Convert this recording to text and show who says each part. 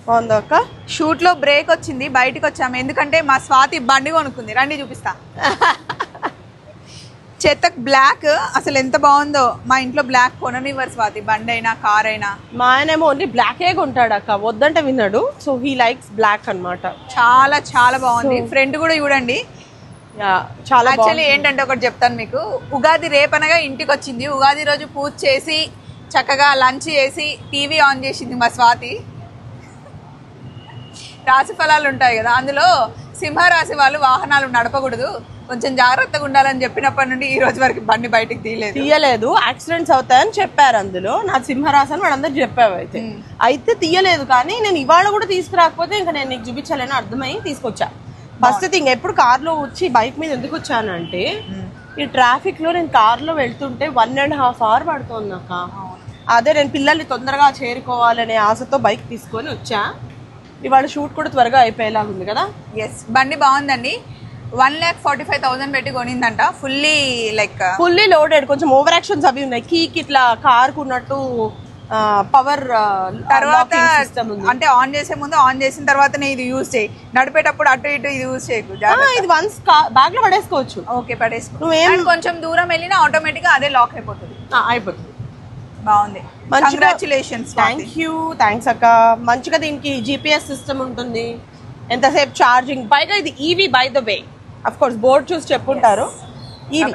Speaker 1: బాగుందా అక్క?
Speaker 2: షూట్ లో బ్రేక్ వచ్చింది, బయటకు వచ్చాము. ఎందుకంటే మా స్వాతి బండి కొనుక్కుంది, రండి చూపిస్తా. చేతక్ బ్లాక్ అసలు ఎంత బాగుందో. మా ఇంట్లో బ్లాక్ కొననివ్వరు స్వాతి, బండి అయినా కార్ అయినా.
Speaker 1: మా ఆయనేమో ఓన్లీ బ్లాకే కొంటాడు అక్క, వద్దంటే విన్నాడు. సో హీ లైక్స్ బ్లాక్ అన్నమాట.
Speaker 2: చాలా చాలా బాగుంది. ఫ్రంట్ కూడా చూడండి.
Speaker 1: చాలా
Speaker 2: యాక్చువల్లీ ఏంటంటే ఒకటి చెప్తాను మీకు. ఉగాది రేపనగా ఇంటికి వచ్చింది. ఉగాది రోజు పూజ చేసి చక్కగా లంచ్ చేసి టీవీ ఆన్ చేసింది మా స్వాతి. రాశి ఫలాలు ఉంటాయి కదా, అందులో సింహరాశి వాళ్ళు వాహనాలు నడపకూడదు, కొంచెం జాగ్రత్తగా ఉండాలని చెప్పినప్పటి నుండి ఈ రోజు వరకు బండి బయటికి తీయలేదు.
Speaker 1: యాక్సిడెంట్స్ అవుతాయని చెప్పారు అందులో. నా సింహరాశి అని వాళ్ళందరూ చెప్పావు. అయితే తీయలేదు. కానీ నేను ఇవాళ కూడా తీసుకురాకపోతే ఇంకా నేను నీకు చూపించాలని అర్థమై తీసుకొచ్చా. ఫస్ట్ థింగ్, ఎప్పుడు కార్లో వచ్చి బైక్ మీద ఎందుకు వచ్చానంటే ఈ ట్రాఫిక్ లో నేను కార్లో వెళ్తుంటే 1.5 hours పడుతుంది అక్క. అదే నేను పిల్లల్ని తొందరగా చేరుకోవాలనే ఆశతో బైక్ తీసుకొని వచ్చా. ఇవాళ షూట్ కూడా త్వరగా అయిపోయేలాగా ఉంది కదా.
Speaker 2: ఎస్, బండి బాగుందండి. 1,45,000 పెట్టి కొనిందంట. Fully
Speaker 1: loaded. కొంచెం ఓవర్ యాక్షన్స్ అవి ఉన్నాయి. కీకి ఇట్లా కార్ కున్నట్టు పవర్
Speaker 2: తర్వాత అంటే ఆన్ చేసే ముందు, ఆన్ చేసిన తర్వాతనే ఇది యూజ్ చేయి. నడిపేటప్పుడు అటు ఇటు ఇది యూజ్ చేయకు.
Speaker 1: ఇది వన్స్ బ్యాగ్ లో పడేసుకోవచ్చు.
Speaker 2: ఓకే, పడేసుకో. కొంచెం దూరం వెళ్ళినా ఆటోమేటిక్ గా అదే లాక్ అయిపోతుంది. బాగుంది. కంగ్రాచులేషన్స్.
Speaker 1: థ్యాంక్స్ అక్క. మంచిగా దీనికి GPS సిస్టమ్ ఉంటుంది, ఎంతసేపు ఛార్జింగ్. పైగా ఇది EV by the way. Of course board చూసి చెప్పుంటారు. ఈవీ